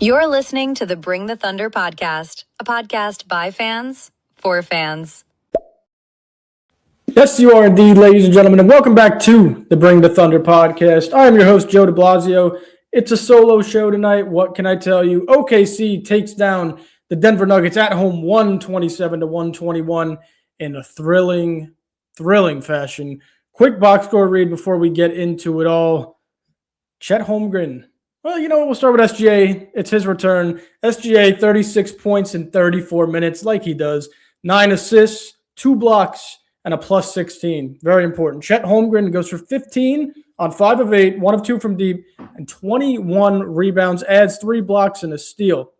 You're listening to the Bring the Thunder podcast, a podcast by fans for fans. Yes, you are indeed, ladies and gentlemen, and welcome back to the Bring the Thunder podcast. I am your host, Joe DeBlasio. It's a solo show tonight. What can I tell you? OKC takes down the Denver Nuggets at home 127-121 in a thrilling fashion. Quick box score read before we get into it all. Chet Holmgren. Well, you know what? We'll start with SGA. It's his return. SGA, 36 points in 34 minutes, like he does. 9 assists, 2 blocks, and a plus 16. Very important. Chet Holmgren goes for 15 on 5 of 8, 1 of 2 from deep, and 21 rebounds, adds 3 blocks and a steal.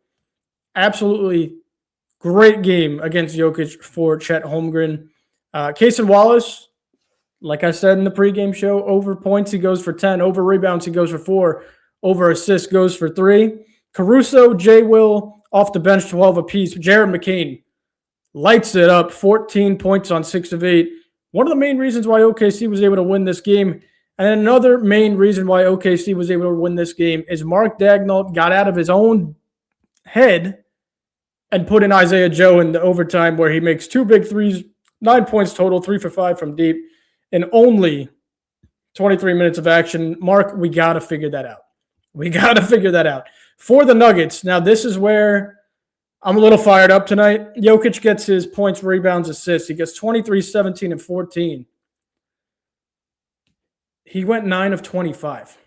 Absolutely great game against Jokic for Chet Holmgren. Cason Wallace, like I said in the pregame show, over points he goes for 10, over rebounds he goes for 4, over assists goes for 3. Caruso, J. Will off the bench, 12 apiece. Jared McCain lights it up, 14 points on 6 of 8. One of the main reasons why OKC was able to win this game, and another main reason why OKC was able to win this game, is Mark Daigneault got out of his own head and put in Isaiah Joe in the overtime where he makes 2 big threes, 9 points total, 3 for 5 from deep, in only 23 minutes of action. Mark, we got to figure that out. For the Nuggets, now this is where I'm a little fired up tonight. Jokic gets his points, rebounds, assists. He gets 23, 17, and 14. He went 9 of 25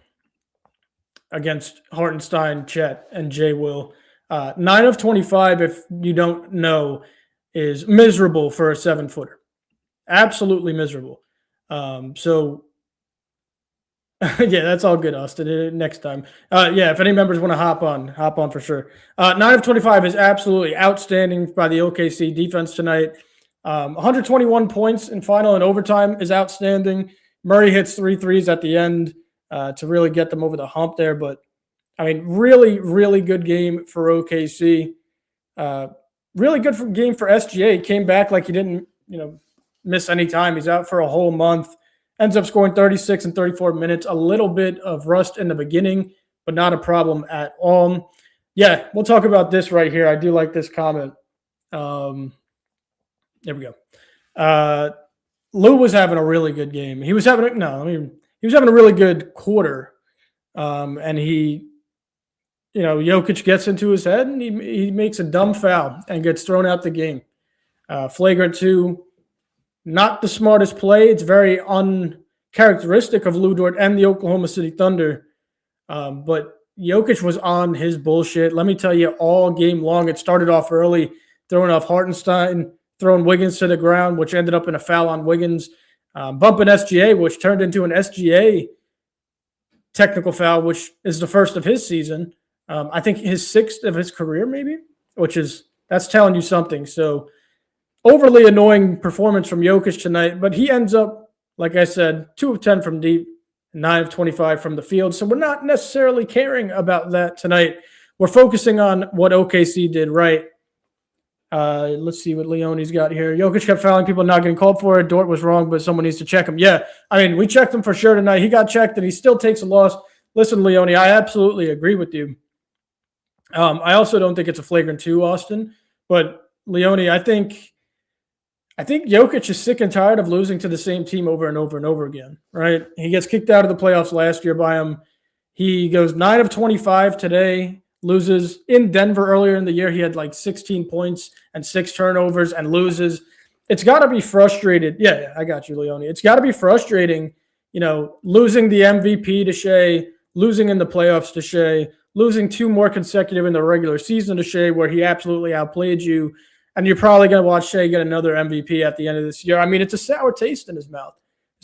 against Hartenstein, Chet, and J. Will. 9 of 25, if you don't know, is miserable for a 7-footer. Absolutely miserable. Yeah, that's all good, Austin. Next time. If any members want to hop on for sure. 9 of 25 is absolutely outstanding by the OKC defense tonight. 121 points in final and overtime is outstanding. Murray hits 3 threes at the end to really get them over the hump there. But, I mean, really, really good game for OKC. Really good game for SGA. He came back like he didn't, miss any time. He's out for a whole month. Ends up scoring 36 and 34 minutes. A little bit of rust in the beginning, but not a problem at all. Yeah, we'll talk about this right here. I do like this comment. There we go. Lou was having a really good game. He was having a really good quarter. And Jokic gets into his head and he makes a dumb foul and gets thrown out the game. Flagrant 2. Not the smartest play. It's very uncharacteristic of Lou Dort and the Oklahoma City Thunder. But Jokic was on his bullshit. Let me tell you, all game long, it started off early, throwing off Hartenstein, throwing Wiggins to the ground, which ended up in a foul on Wiggins, bumping SGA, which turned into an SGA technical foul, which is the first of his season. I think his 6th of his career, maybe, that's telling you something. So, overly annoying performance from Jokic tonight, but he ends up, like I said, 2 of 10 from deep, 9 of 25 from the field. So we're not necessarily caring about that tonight. We're focusing on what OKC did right. Let's see what Leone's got here. Jokic kept fouling people, not getting called for it. Dort was wrong, but someone needs to check him. Yeah, I mean, we checked him for sure tonight. He got checked, and he still takes a loss. Listen, Leone, I absolutely agree with you. I also don't think it's a flagrant 2, Austin. But, Leone, I think Jokic is sick and tired of losing to the same team over and over and over again, right? He gets kicked out of the playoffs last year by him. He goes 9 of 25 today, loses in Denver earlier in the year. He had like 16 points and 6 turnovers and loses. It's got to be frustrated. Yeah, I got you, Leone. It's got to be frustrating, losing the MVP to Shea, losing in the playoffs to Shea, losing 2 more consecutive in the regular season to Shea where he absolutely outplayed you. And you're probably going to watch Shea get another MVP at the end of this year. I mean, it's a sour taste in his mouth.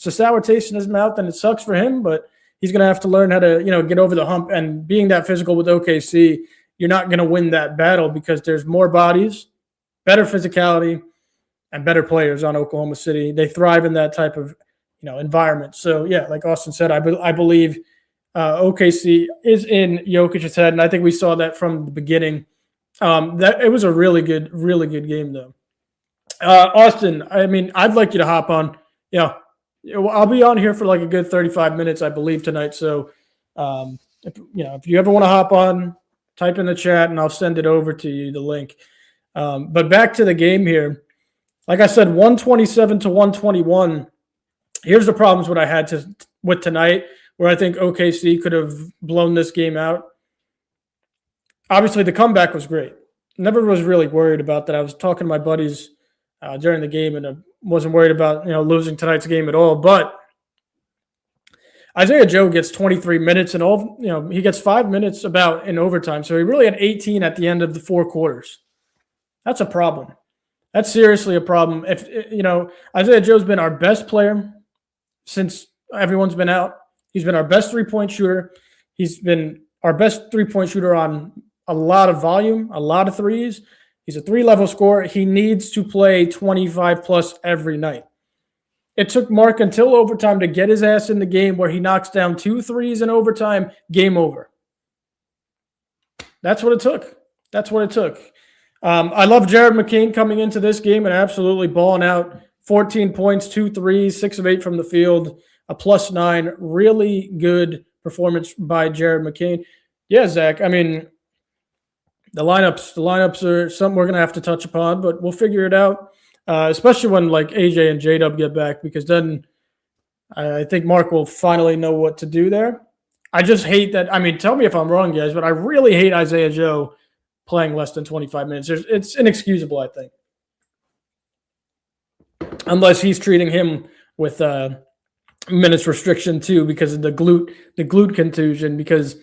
And it sucks for him, but he's going to have to learn how to, get over the hump. And being that physical with OKC, you're not going to win that battle because there's more bodies, better physicality, and better players on Oklahoma City. They thrive in that type of, environment. So, yeah, like Austin said, I believe OKC is in Jokic's head, and I think we saw that from the beginning. That it was a really good game though. Austin, I mean, I'd like you to hop on. I'll be on here for like a good 35 minutes, I believe, tonight. So, if you ever want to hop on, type in the chat and I'll send it over to you, the link. But back to the game here. Like I said, 127 to 121. Here's the problems what I had with tonight, where I think OKC could have blown this game out. Obviously, the comeback was great. Never was really worried about that. I was talking to my buddies during the game, and I wasn't worried about losing tonight's game at all. But Isaiah Joe gets 23 minutes, and he gets 5 minutes about in overtime. So he really had 18 at the end of the 4 quarters. That's a problem. That's seriously a problem. If Isaiah Joe's been our best player since everyone's been out. He's been our best three-point shooter. He's been our best three-point shooter on a lot of volume, a lot of threes. He's a 3-level scorer. He needs to play 25-plus every night. It took Mark until overtime to get his ass in the game where he knocks down 2 threes in overtime, game over. That's what it took. I love Jared McCain coming into this game and absolutely balling out. 14 points, 2 threes, 6 of 8 from the field, a +9. Really good performance by Jared McCain. Yeah, Zach, I mean, the lineups are something we're going to have to touch upon, but we'll figure it out, especially when like AJ and J-Dub get back, because then I think Mark will finally know what to do there. I just hate that. I mean, tell me if I'm wrong, guys, but I really hate Isaiah Joe playing less than 25 minutes. It's inexcusable, I think. Unless he's treating him with minutes restriction too because of the glute contusion. Because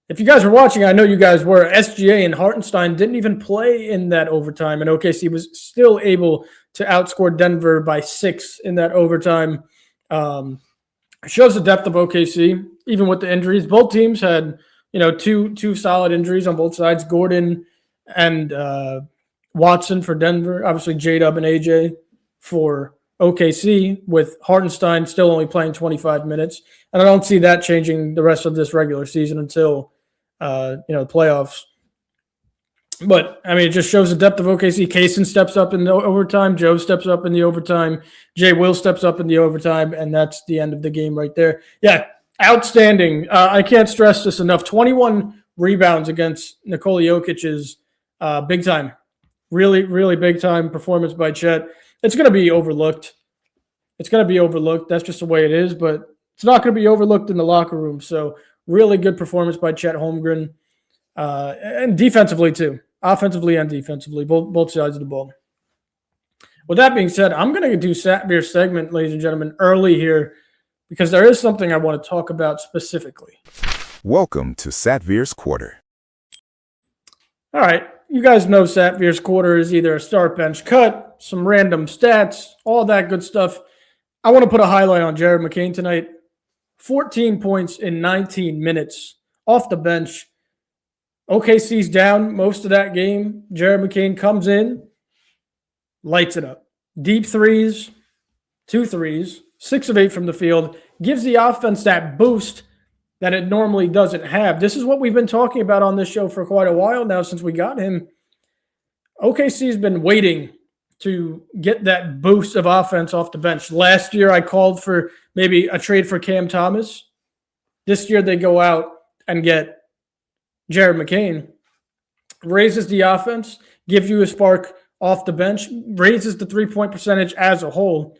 if you guys were watching, I know you guys were, SGA and Hartenstein didn't even play in that overtime, and OKC was still able to outscore Denver by 6 in that overtime. Shows the depth of OKC, even with the injuries. Both teams had two solid injuries on both sides. Gordon and Watson for Denver. Obviously, J-Dub and AJ for OKC, with Hartenstein still only playing 25 minutes. And I don't see that changing the rest of this regular season until the playoffs. But, I mean, it just shows the depth of OKC. Kaysen steps up in the overtime. Joe steps up in the overtime. Jay Will steps up in the overtime. And that's the end of the game right there. Yeah, outstanding. I can't stress this enough. 21 rebounds against Nikola Jokic's big time. Really, really big time performance by Chet. It's going to be overlooked. That's just the way it is. But it's not going to be overlooked in the locker room. So really good performance by Chet Holmgren. And defensively too. Offensively and defensively. Both sides of the ball. With that being said, I'm going to do Satvir's segment, ladies and gentlemen, early here, because there is something I want to talk about specifically. Welcome to Satvir's Quarter. All right. You guys know Satvir's Quarter is either a start bench cut, some random stats, all that good stuff. I want to put a highlight on Jared McCain tonight. 14 points in 19 minutes off the bench. OKC's down most of that game. Jared McCain comes in, lights it up. Deep threes, 2 threes, 6 of 8 from the field, gives the offense that boost that it normally doesn't have. This is what we've been talking about on this show for quite a while now since we got him. OKC's been waiting to get that boost of offense off the bench. Last year, I called for maybe a trade for Cam Thomas. This year, they go out and get Jared McCain. Raises the offense, gives you a spark off the bench, raises the three-point percentage as a whole,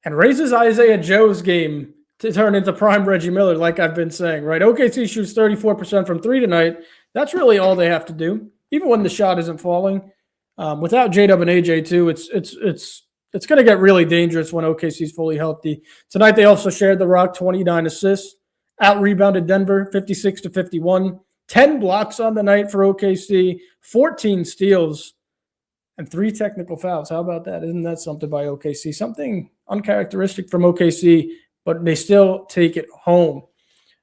and raises Isaiah Joe's game to turn into prime Reggie Miller, like I've been saying, right? OKC shoots 34% from 3 tonight. That's really all they have to do, even when the shot isn't falling. Without J-Dub and AJ too, it's going to get really dangerous when OKC's fully healthy. Tonight they also shared the rock, 29 assists, out-rebounded Denver 56-51, 10 blocks on the night for OKC, 14 steals, and 3 technical fouls. How about that? Isn't that something by OKC? Something uncharacteristic from OKC, but they still take it home.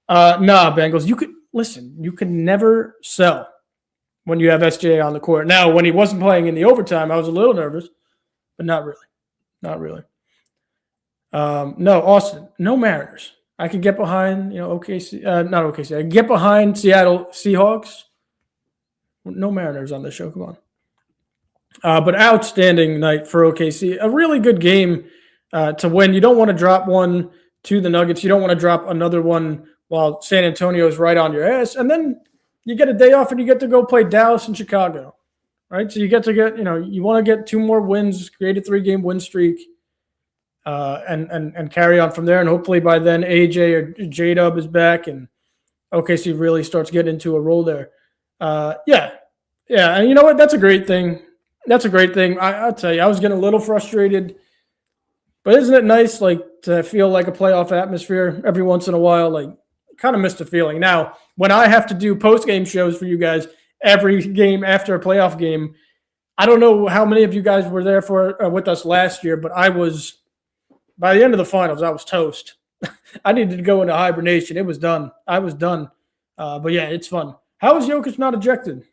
Bengals, you can never sell when you have SGA on the court. Now, when he wasn't playing in the overtime, I was a little nervous, but not really. No, Austin, no Mariners. I could get behind, OKC, not OKC. I could get behind Seattle Seahawks. No Mariners on this show. Come on. But outstanding night for OKC. A really good game to win. You don't want to drop one to the Nuggets. You don't want to drop another one while San Antonio is right on your ass. And then, you get a day off and you get to go play Dallas and Chicago, right? So you get, you want to get 2 more wins, create a 3-game win streak, and carry on from there. And hopefully by then AJ or J-Dub is back and OKC really starts getting into a roll there. Yeah. And you know what? That's a great thing. I'll tell you, I was getting a little frustrated, but isn't it nice, like, to feel like a playoff atmosphere every once in a while? Like, kind of missed the feeling. Now, when I have to do post-game shows for you guys every game after a playoff game, I don't know how many of you guys were there with us last year, but by the end of the finals, I was toast. I needed to go into hibernation. It was done. I was done. But yeah, it's fun. How is Jokic not ejected?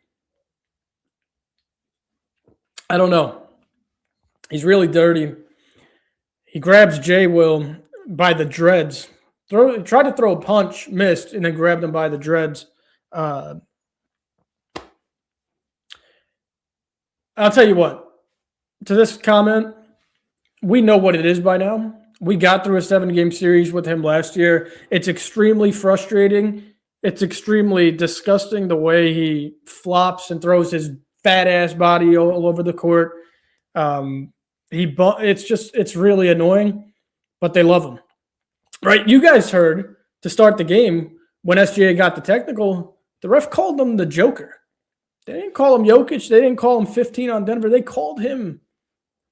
I don't know. He's really dirty. He grabs J. Will by the dreads. Tried to throw a punch, missed, and then grabbed him by the dreads. I'll tell you what. To this comment, we know what it is by now. We got through a 7-game series with him last year. It's extremely frustrating. It's extremely disgusting the way he flops and throws his fat-ass body all over the court. It's really annoying, but they love him. Right? You guys heard to start the game when SGA got the technical, the ref called him the Joker. They didn't call him Jokic. They didn't call him 15 on Denver. They called him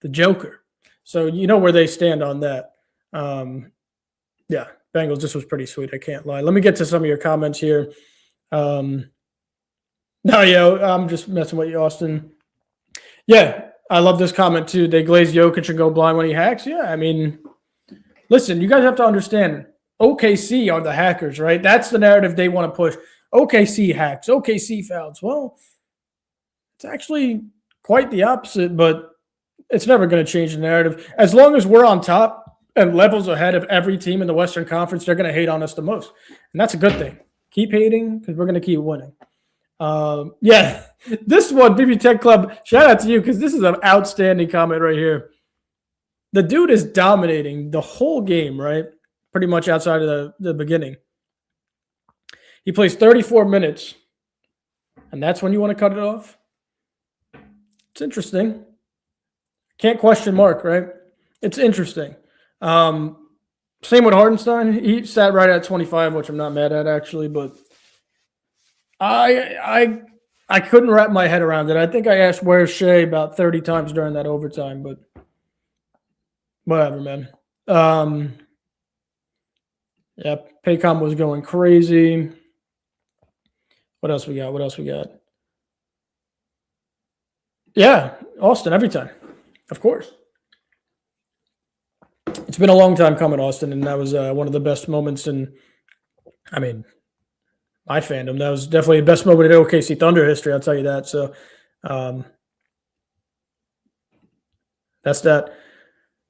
the Joker. So you know where they stand on that. Yeah, Bengals, this was pretty sweet. I can't lie. Let me get to some of your comments here. I'm just messing with you, Austin. Yeah, I love this comment too. They glaze Jokic and go blind when he hacks. Yeah, I mean, listen, you guys have to understand, OKC are the hackers, right? That's the narrative they want to push. OKC hacks, OKC fouls. Well, it's actually quite the opposite, but it's never going to change the narrative. As long as we're on top and levels ahead of every team in the Western Conference, they're going to hate on us the most. And that's a good thing. Keep hating because we're going to keep winning. Yeah, this one, BB Tech Club, shout out to you because this is an outstanding comment right here. The dude is dominating the whole game, right? Pretty much outside of the beginning. He plays 34 minutes, and that's when you want to cut it off? It's interesting. Can't question Mark, right? It's interesting. Same with Hardenstein. He sat right at 25, which I'm not mad at actually, but I couldn't wrap my head around it. I think I asked where's Shea about 30 times during that overtime, but whatever, man. Yeah, Paycom was going crazy. What else we got? Yeah, Austin every time. Of course. It's been a long time coming, Austin, and that was one of the best moments in, my fandom. That was definitely the best moment in OKC Thunder history, I'll tell you that. So that's that.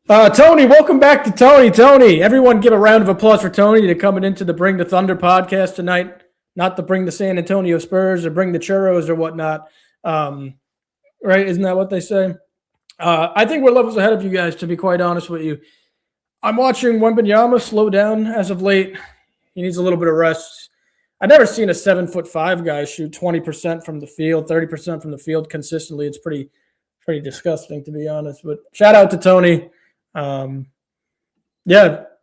Tony, welcome back to Tony. Tony, everyone give a round of applause for Tony to coming into the Bring the Thunder podcast tonight. Not to bring the San Antonio Spurs or bring the churros or whatnot. Right? Isn't that what they say? I think we're levels ahead of you guys, to be quite honest with you. I'm watching Wembanyama slow down as of late. He needs a little bit of rest. I've never seen a 7'5" guy shoot 20% from the field, 30% from the field consistently. It's pretty disgusting, to be honest. But shout out to Tony.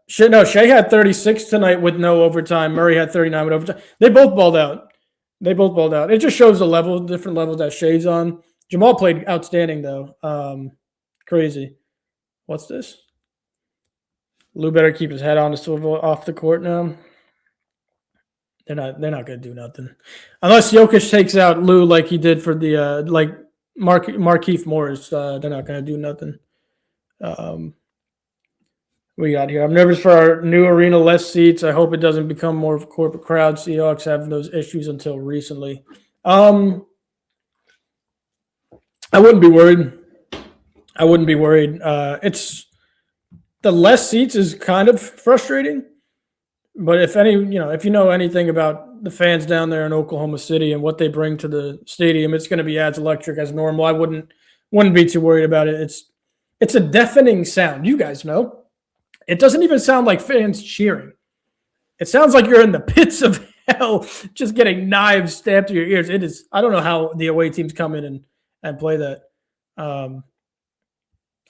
Shea had 36 tonight with no overtime. Murray had 39 with overtime. They both balled out. It just shows the different levels that Shea's on. Jamal played outstanding, though. Crazy. What's this? Lou better keep his head on the swivel off the court now. They're not going to do nothing. Unless Jokic takes out Lou like he did for the Markieff Morris. They're not going to do nothing. We got here. I'm nervous for our new arena, less seats. I hope it doesn't become more of a corporate crowd. Seahawks having those issues until recently. I wouldn't be worried. It's the less seats is kind of frustrating, but if you know anything about the fans down there in Oklahoma City and what they bring to the stadium, it's going to be as electric as normal. I wouldn't be too worried about it. It's a deafening sound. You guys know. It doesn't even sound like fans cheering. It sounds like you're in the pits of hell, just getting knives stabbed to your ears. It is. I don't know how the away teams come in and play that.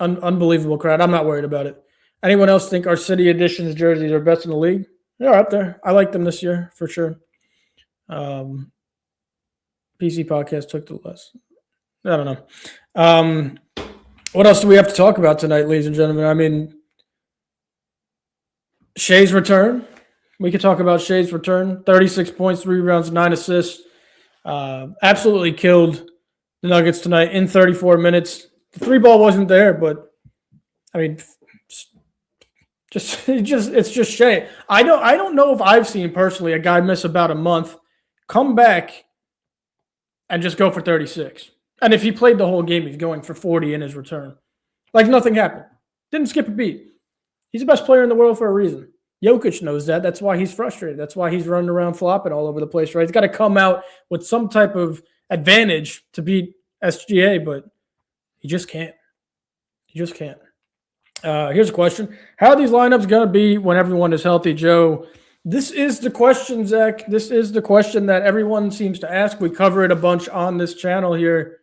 Unbelievable crowd. I'm not worried about it. Anyone else think our City Editions jerseys are best in the league? They're up there. I like them this year for sure. PC Podcast took the less. I don't know. What else do we have to talk about tonight, ladies and gentlemen? I mean, Shea's return. We could talk about Shea's return. 36 points, 3 rebounds, 9 assists. Absolutely killed the Nuggets tonight in 34 minutes. The 3-ball wasn't there, but I mean, it's just Shea. I don't know if I've seen personally a guy miss about a month, come back, and just go for 36. And if he played the whole game, he's going for 40 in his return. Like nothing happened. Didn't skip a beat. He's the best player in the world for a reason. Jokic knows that. That's why he's frustrated. That's why he's running around flopping all over the place, right? He's got to come out with some type of advantage to beat SGA, but he just can't. He just can't. Here's a question. How are these lineups going to be when everyone is healthy, Joe? This is the question, Zach. This is the question that everyone seems to ask. We cover it a bunch on this channel here.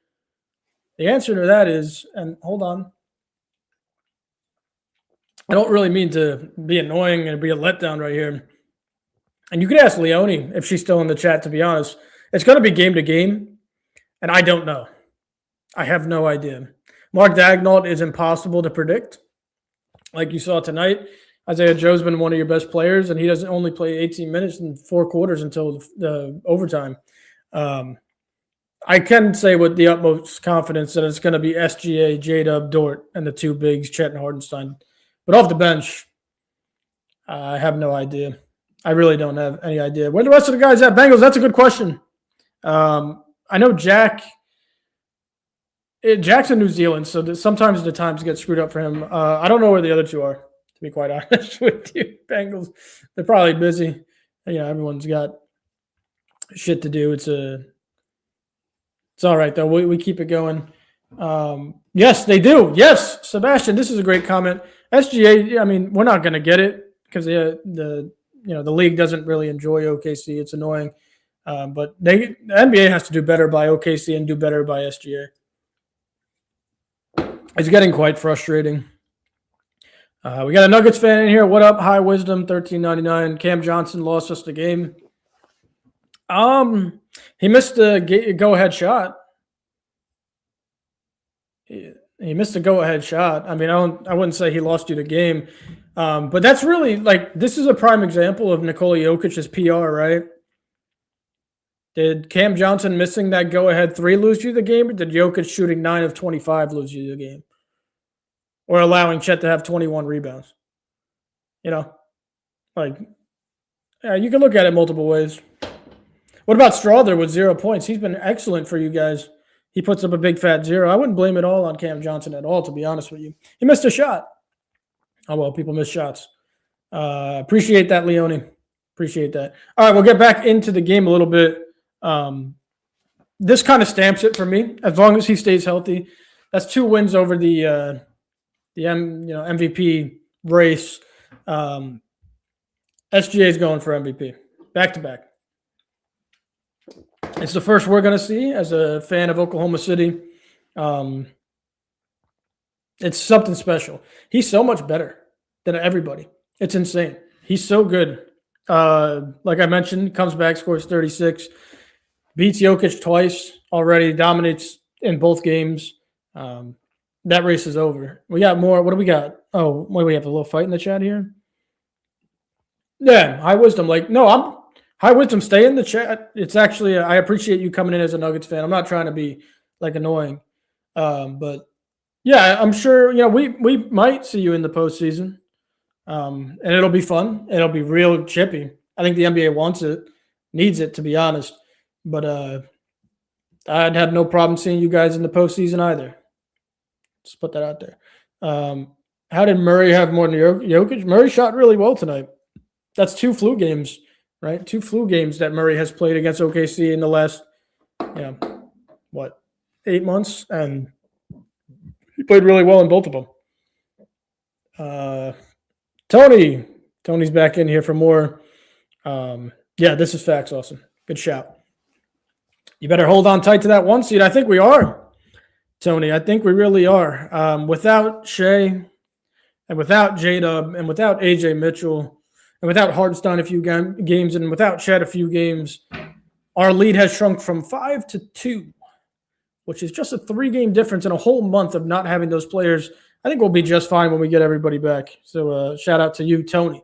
The answer to that is, and hold on. I don't really mean to be annoying and be a letdown right here. And you could ask Leonie if she's still in the chat, to be honest. It's going to be game to game, and I don't know. I have no idea. Mark Daignault is impossible to predict. Like you saw tonight, Isaiah Joe's been one of your best players, and he doesn't only play 18 minutes in 4 quarters until the overtime. I can say with the utmost confidence that it's going to be SGA, J-Dub, Dort, and the 2 bigs, Chet and Hardenstein. But off the bench, I have no idea. I really don't have any idea. Where the rest of the guys at? Bengals, that's a good question. I know Jack's in New Zealand, so sometimes the times get screwed up for him. I don't know where the other 2 are, to be quite honest with you. Bengals, they're probably busy. Everyone's got shit to do. It's all right, though. We keep it going. Yes, they do. Yes, Sebastian, this is a great comment. SGA, I mean, we're not going to get it because the league doesn't really enjoy OKC. It's annoying. But the NBA has to do better by OKC and do better by SGA. It's getting quite frustrating. We got a Nuggets fan in here. What up? High Wisdom, 1399. Cam Johnson lost us the game. He missed the go-ahead shot. He missed a go-ahead shot. I mean, I wouldn't say he lost you the game. But that's really, this is a prime example of Nikola Jokic's PR, right? Did Cam Johnson missing that go-ahead 3 lose you the game, or did Jokic shooting 9 of 25 lose you the game? Or allowing Chet to have 21 rebounds? You can look at it multiple ways. What about Strawther with 0 points? He's been excellent for you guys. He puts up a big fat 0. I wouldn't blame it all on Cam Johnson at all, to be honest with you. He missed a shot. Oh, well, people miss shots. Appreciate that, Leone. Appreciate that. All right, we'll get back into the game a little bit. This kind of stamps it for me. As long as he stays healthy, that's 2 wins over the MVP race. SGA is going for MVP back to back. It's the first we're going to see as a fan of Oklahoma City. It's something special. He's so much better than everybody. It's insane. He's so good. Like I mentioned, comes back, scores 36, beats Jokic twice already, dominates in both games. That race is over. We got more. What do we got? Oh, what do we have? A little fight in the chat here? Yeah, High Wisdom. High Wisdom, stay in the chat. It's actually, I appreciate you coming in as a Nuggets fan. I'm not trying to be annoying. But yeah, I'm sure, we might see you in the postseason. And it'll be fun. It'll be real chippy. I think the NBA wants it, needs it, to be honest. But I'd have no problem seeing you guys in the postseason either. Just put that out there. How did Murray have more than Jokic? Murray shot really well tonight. That's 2 flu games, right? 2 flu games that Murray has played against OKC in the last, 8 months? And he played really well in both of them. Tony's back in here for more. Yeah, this is facts, Austin. Good shout. You better hold on tight to that 1 seed. I think we are, Tony. I think we really are. Without Shea and without J-Dub and without AJ Mitchell and without Hartenstein a few games and without Chet a few games, our lead has shrunk from 5 to 2, which is just a 3-game difference in a whole month of not having those players. I think we'll be just fine when we get everybody back. So shout out to you, Tony.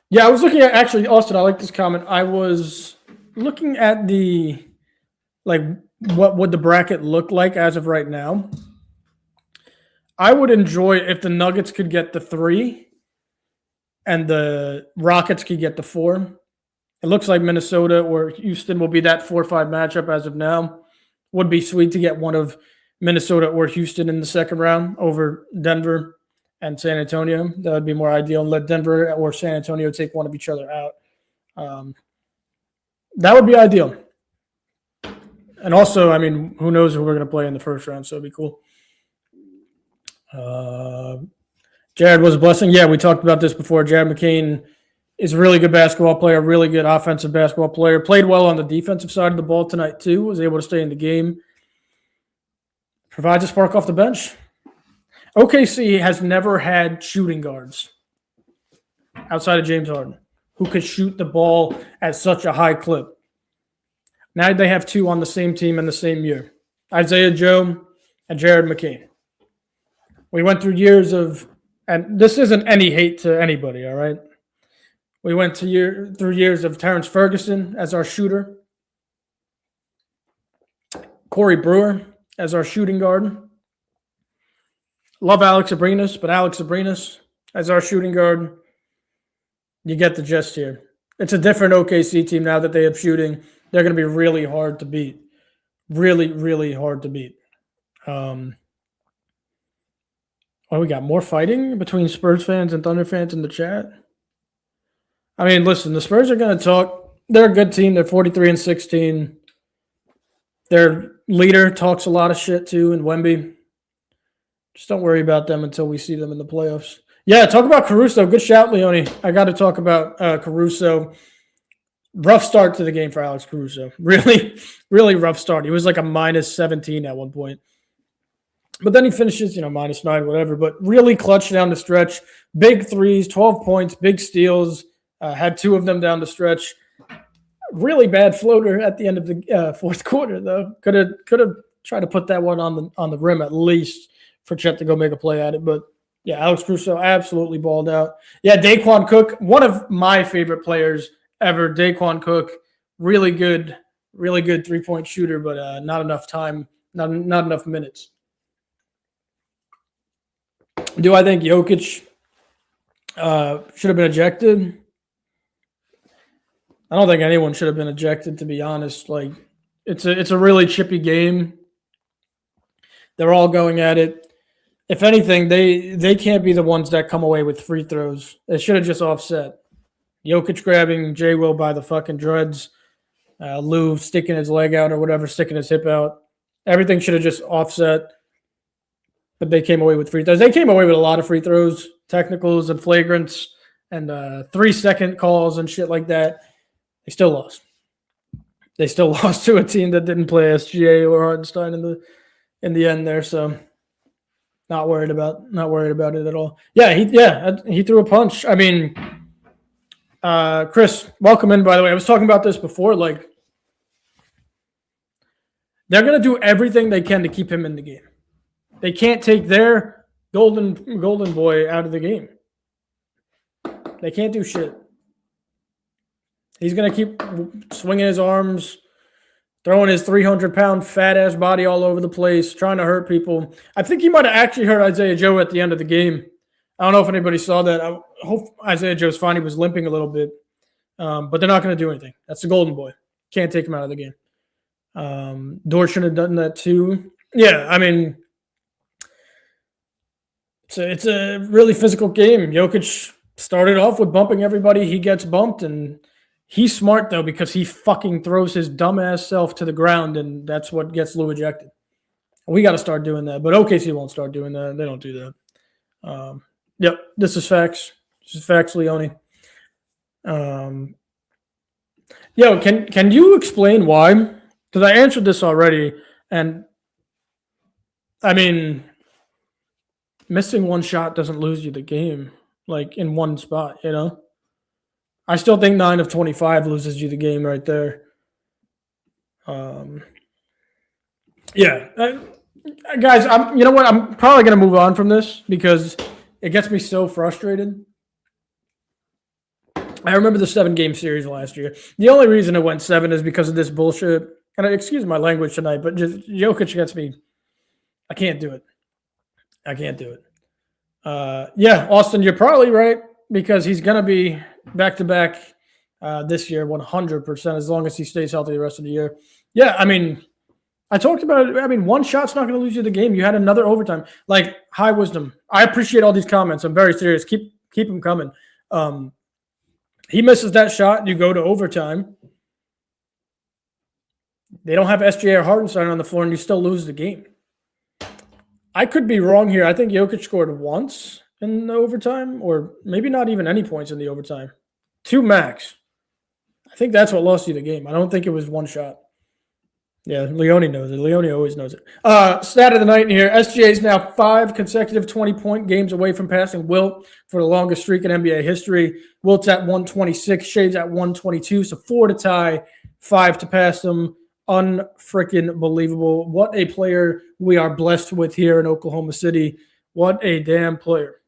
Yeah, I was looking at, actually, Austin, I like this comment. I was looking at what would the bracket look like as of right now. I would enjoy if the Nuggets could get the 3 and the Rockets could get the 4. It looks like Minnesota or Houston will be that 4-5 matchup as of now. Would be sweet to get one of Minnesota or Houston in the second round over Denver and San Antonio. That would be more ideal, and let Denver or San Antonio take one of each other out. That would be ideal. And also, I mean, who knows who we're going to play in the first round, so it'd be cool. Jared was a blessing. Yeah, we talked about this before. Jared McCain is a really good basketball player, really good offensive basketball player. Played well on the defensive side of the ball tonight, too. Was able to stay in the game. Provides a spark off the bench. OKC has never had shooting guards outside of James Harden who could shoot the ball at such a high clip. Now they have 2 on the same team in the same year. Isaiah Joe and Jared McCain. We went through years of, and this isn't any hate to anybody, all right? We went through years of Terrence Ferguson as our shooter, Corey Brewer as our shooting guard. Love Alex Abrinas, but Alex Abrinas as our shooting guard. You get the gist here. It's a different OKC team now that they have shooting. They're going to be really hard to beat. Really, really hard to beat. We got more fighting between Spurs fans and Thunder fans in the chat. I mean, listen, the Spurs are going to talk. They're a good team. They're 43-16. Their leader talks a lot of shit too, in Wemby. Just don't worry about them until we see them in the playoffs. Yeah, talk about Caruso. Good shout, Leone. I got to talk about Caruso. Rough start to the game for Alex Caruso. Really, really rough start. He was like a -17 at one point. But then he finishes, -9, whatever. But really clutch down the stretch. Big threes, 12 points, big steals. Had 2 of them down the stretch. Really bad floater at the end of the fourth quarter, though. Could have tried to put that one on the rim at least for Chet to go make a play at it. But, yeah, Alex Caruso absolutely balled out. Yeah, Daquan Cook, one of my favorite players ever. Daquan Cook, really good three-point shooter, but not enough time, not enough minutes. Do I think Jokic should have been ejected? I don't think anyone should have been ejected, to be honest. Like, it's a really chippy game. They're all going at it. If anything, they can't be the ones that come away with free throws. They should have just offset. Jokic grabbing J. Will by the fucking dreads. Lou sticking his leg out or whatever, sticking his hip out. Everything should have just offset. But they came away with free throws. They came away with a lot of free throws, technicals and flagrants, and 3-second calls and shit like that. They still lost. They still lost to a team that didn't play SGA or Hartenstein in the end there. So not worried about it at all. Yeah, he threw a punch. I mean, Chris, welcome in. By the way, I was talking about this before. Like, they're gonna do everything they can to keep him in the game. They can't take their golden boy out of the game. They can't do shit. He's going to keep swinging his arms, throwing his 300-pound fat-ass body all over the place, trying to hurt people. I think he might have actually hurt Isaiah Joe at the end of the game. I don't know if anybody saw that. I hope Isaiah Joe's fine. He was limping a little bit. But they're not going to do anything. That's the golden boy. Can't take him out of the game. Dort should have done that too. Yeah, I mean, it's a really physical game. Jokic started off with bumping everybody. He gets bumped, and he's smart, though, because he fucking throws his dumbass self to the ground, and that's what gets Lou ejected. We got to start doing that, but OKC won't start doing that. They don't do that. Yep, this is facts. This is facts, Leone. Yo, can you explain why? Because I answered this already, and I mean, missing one shot doesn't lose you the game, like in one spot, you know? I still think 9 of 25 loses you the game right there. Yeah. Guys, you know what? I'm probably going to move on from this because it gets me so frustrated. I remember the 7-game series last year. The only reason it went 7 is because of this bullshit. And excuse my language tonight, but just Jokic gets me. I can't do it. Yeah, Austin, you're probably right because he's going to be back-to-back this year 100% as long as he stays healthy the rest of the year. Yeah, I mean, I talked about it. I mean, one shot's not going to lose you the game. You had another overtime. Like, high wisdom. I appreciate all these comments. I'm very serious. Keep them coming. He misses that shot. You go to overtime. They don't have SGA or Hartenstein on the floor, and you still lose the game. I could be wrong here. I think Jokic scored once in the overtime, or maybe not even any points in the overtime. 2 max. I think that's what lost you the game. I don't think it was one shot. Yeah, Leone knows it. Leone always knows it. Stat of the night here. SGA is now 5 consecutive 20-point games away from passing Wilt for the longest streak in NBA history. Wilt's at 126, Shade's at 122, so 4 to tie, 5 to pass him. Unfreaking believable. What a player we are blessed with here in Oklahoma City. What a damn player.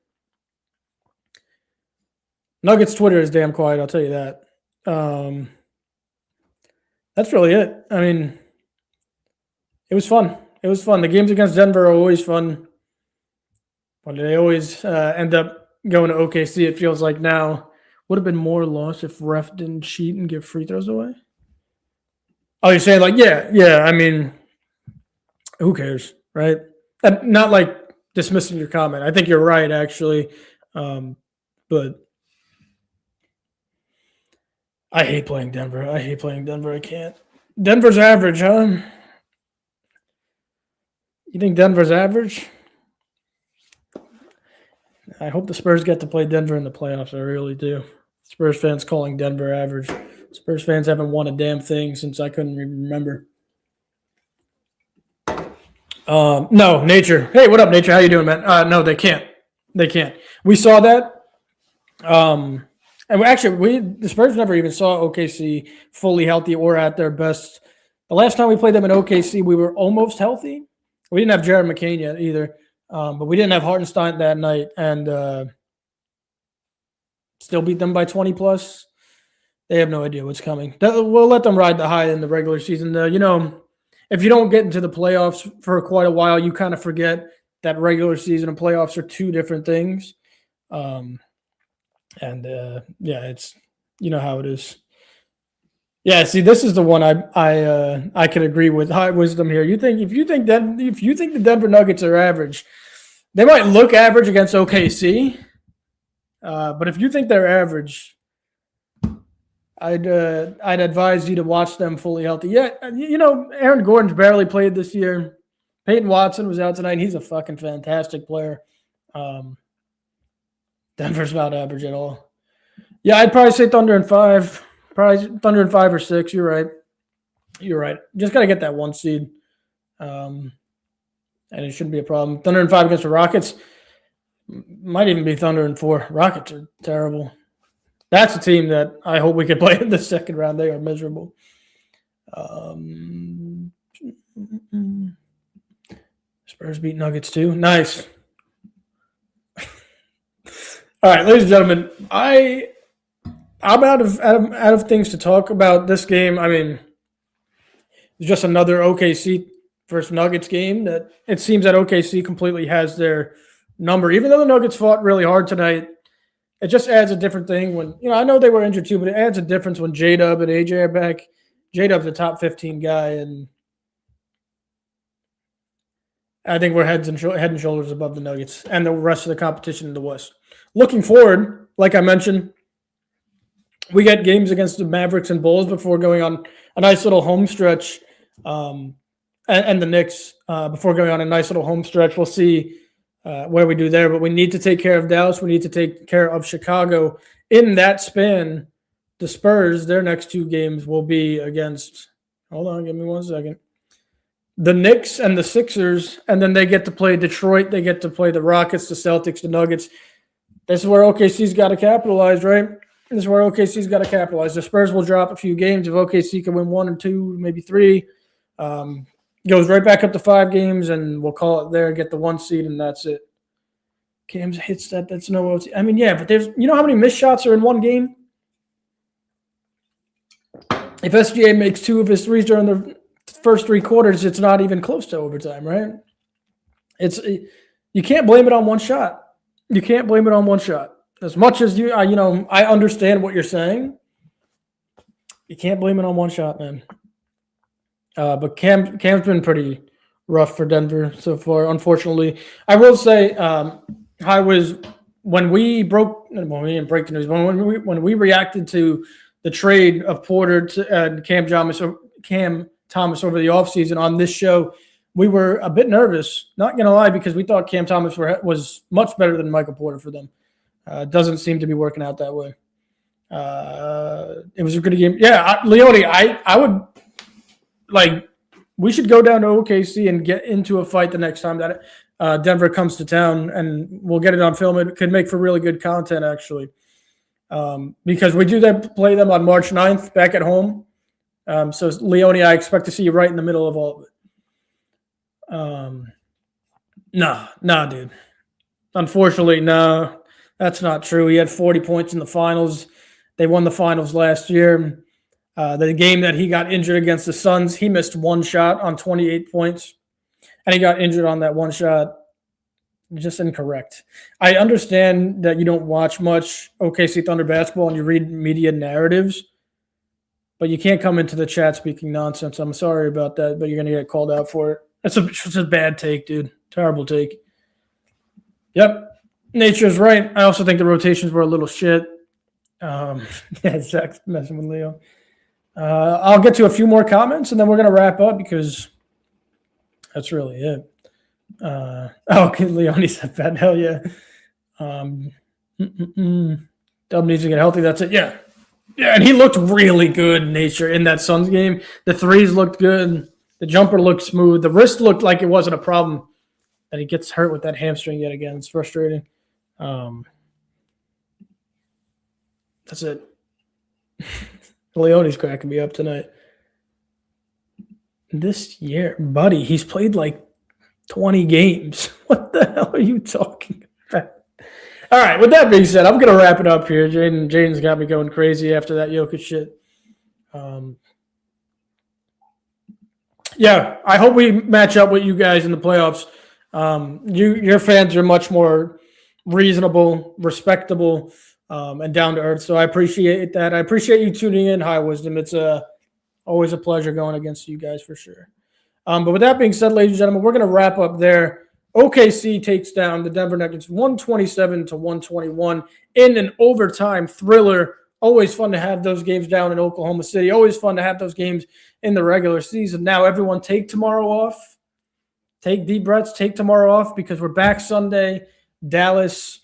Nuggets Twitter is damn quiet, I'll tell you that. That's really it. I mean, it was fun. The games against Denver are always fun. But they always end up going to OKC, it feels like now. Would have been more loss if ref didn't cheat and give free throws away? Oh, you're saying like, yeah. I mean, who cares, right? And not like dismissing your comment. I think you're right, actually. But I hate playing Denver. I can't. Denver's average, huh? You think Denver's average? I hope the Spurs get to play Denver in the playoffs. I really do. Spurs fans calling Denver average. Spurs fans haven't won a damn thing since I couldn't even remember. No, Nature. Hey, what up, Nature? How you doing, man? No, they can't. We saw that. And the Spurs never even saw OKC fully healthy or at their best. The last time we played them in OKC, we were almost healthy. We didn't have Jared McCain yet either, but we didn't have Hartenstein that night, and still beat them by 20 plus. They have no idea what's coming. We'll let them ride the high in the regular season. You know, if you don't get into the playoffs for quite a while, you kind of forget that regular season and playoffs are 2 different things. It's you know how it is. Yeah, see, this is the one I could agree with. High wisdom here. If you think the Denver Nuggets are average, they might look average against OKC. But if you think they're average, I'd advise you to watch them fully healthy. Yeah, you know, Aaron Gordon's barely played this year. Peyton Watson was out tonight. He's a fucking fantastic player. Denver's not average at all. Yeah, I'd probably say Thunder in 5. Probably Thunder in 5 or 6. You're right. Just got to get that 1 seed. And it shouldn't be a problem. Thunder in 5 against the Rockets. Might even be Thunder in 4. Rockets are terrible. That's a team that I hope we could play in the second round. They are miserable. Spurs beat Nuggets too. Nice. All right, ladies and gentlemen, I'm out of things to talk about this game. I mean, it's just another OKC versus Nuggets game that it seems that OKC completely has their number. Even though the Nuggets fought really hard tonight, it just adds a different thing when, you know, I know they were injured too, but it adds a difference when J-Dub and AJ are back. J-Dub's a top 15 guy, and I think we're head and shoulders above the Nuggets and the rest of the competition in the West. Looking forward, like I mentioned, we get games against the Mavericks and Bulls before going on a nice little home stretch, and the Knicks before going on a nice little home stretch. We'll see where we do there. But we need to take care of Dallas. We need to take care of Chicago. In that span, the Spurs, their next 2 games will be against – hold on, give me 1 second. The Knicks and the Sixers, and then they get to play Detroit. They get to play the Rockets, the Celtics, the Nuggets. This is where OKC's got to capitalize, right? This is where OKC's got to capitalize. The Spurs will drop a few games. If OKC can win 1 or 2, maybe 3, goes right back up to 5 games, and we'll call it there, get the 1 seed, and that's it. Cam hits that. That's no OT. I mean, yeah, but there's – you know how many missed shots are in 1 game? If SGA makes 2 of his threes during the first 3 quarters, it's not even close to overtime, right? You can't blame it on 1 shot. You can't blame it on 1 shot. As much as I understand what you're saying. You can't blame it on 1 shot, man. But Cam's been pretty rough for Denver so far, unfortunately. I will say, when we didn't break the news, when we reacted to the trade of Porter and Cam Thomas over the offseason on this show, we were a bit nervous, not going to lie, because we thought Cam Thomas was much better than Michael Porter for them. Doesn't seem to be working out that way. It was a good game. Yeah, Leone, I would we should go down to OKC and get into a fight the next time that Denver comes to town, and we'll get it on film. It could make for really good content, actually, because we do play them on March 9th back at home. So, Leone, I expect to see you right in the middle of all of it. Nah, dude. Unfortunately, no, that's not true. He had 40 points in the finals. They won the finals last year. The game that he got injured against the Suns, he missed 1 shot on 28 points, and he got injured on that 1 shot. Just incorrect. I understand that you don't watch much OKC Thunder basketball and you read media narratives, but you can't come into the chat speaking nonsense. I'm sorry about that, but you're going to get called out for it. It's a bad take, dude. Terrible take. Yep. Nature's right. I also think the rotations were a little shit. Yeah, Zach's messing with Leo. I'll get to a few more comments, and then we're going to wrap up because that's really it. Okay, Leone said that. Hell yeah. Dub needs to get healthy. That's it. Yeah. Yeah, and he looked really good, Nature, in that Suns game. The threes looked good. The jumper looked smooth. The wrist looked like it wasn't a problem. And he gets hurt with that hamstring yet again. It's frustrating. That's it. Leone's cracking me up tonight. This year, buddy, he's played like 20 games. What the hell are you talking about? All right, with that being said, I'm going to wrap it up here. Jaden's got me going crazy after that Jokic shit. Yeah, I hope we match up with you guys in the playoffs. Your fans are much more reasonable, respectable, and down to earth. So I appreciate that. I appreciate you tuning in, High Wisdom. It's always a pleasure going against you guys for sure. But with that being said, ladies and gentlemen, we're going to wrap up there. OKC takes down the Denver Nuggets 127-121 in an overtime thriller. Always fun to have those games down in Oklahoma City. Always fun to have those games in the regular season. Now, everyone take tomorrow off. Take deep breaths. Take tomorrow off because we're back Sunday, Dallas,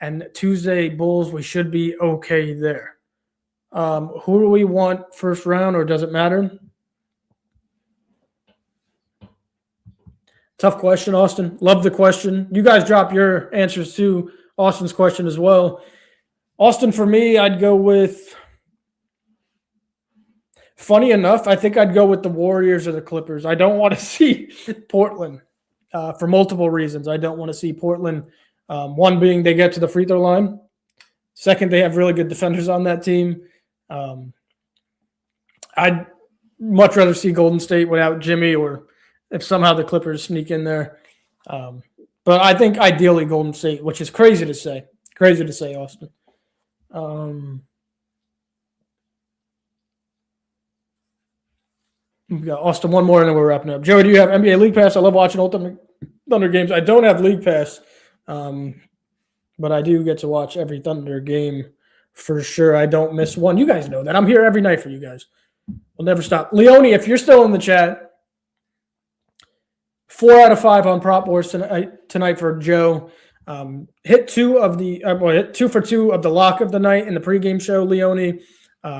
and Tuesday, Bulls. We should be okay there. Who do we want first round, or does it matter? Tough question, Austin. Love the question. You guys drop your answers to Austin's question as well. Austin, for me, I'd go with – funny enough, I think I'd go with the Warriors or the Clippers. I don't want to see Portland for multiple reasons. I don't want to see Portland. One being they get to the free throw line. Second, they have really good defenders on that team. I'd much rather see Golden State without Jimmy, or if somehow the Clippers sneak in there. But I think ideally Golden State, which is crazy to say. Crazy to say, Austin. We got Austin, one more, and then we're wrapping up. Joey, do you have NBA League Pass? I love watching old Thunder games. I don't have League Pass, but I do get to watch every Thunder game for sure. I don't miss one. You guys know that. I'm here every night for you guys. We'll never stop. Leone, if you're still in the chat, 4 out of 5 on prop boards tonight for Joe. Hit 2 for 2 of the lock of the night in the pregame show, Leone.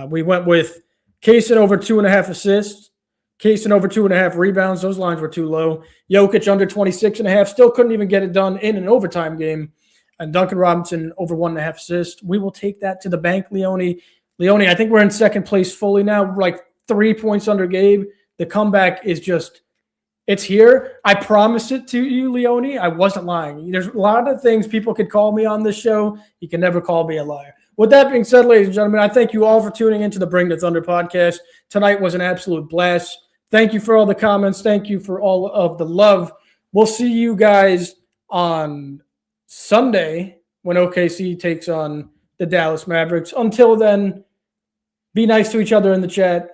We went with Kaysen over 2.5 assists, Kaysen over 2.5 rebounds. Those lines were too low. Jokic under 26.5. Still couldn't even get it done in an overtime game. And Duncan Robinson over 1.5 assists. We will take that to the bank, Leone. Leone, I think we're in second place fully now. We're like 3 points under Gabe. The comeback is just, it's here. I promised it to you, Leone. I wasn't lying. There's a lot of things people could call me on this show. You can never call me a liar. With that being said, ladies and gentlemen, I thank you all for tuning into the Bring the Thunder podcast. Tonight was an absolute blast. Thank you for all the comments. Thank you for all of the love. We'll see you guys on Sunday when OKC takes on the Dallas Mavericks. Until then, be nice to each other in the chat.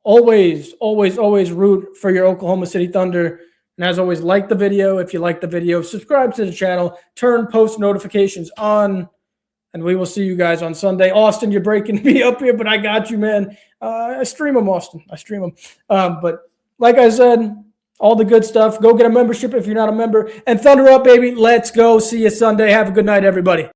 Always, always, always root for your Oklahoma City Thunder. And as always, like the video. If you like the video, subscribe to the channel. Turn post notifications on. And we will see you guys on Sunday. Austin, you're breaking me up here, but I got you, man. I stream them, Austin. I stream them. But like I said, all the good stuff. Go get a membership if you're not a member. And Thunder up, baby. Let's go. See you Sunday. Have a good night, everybody.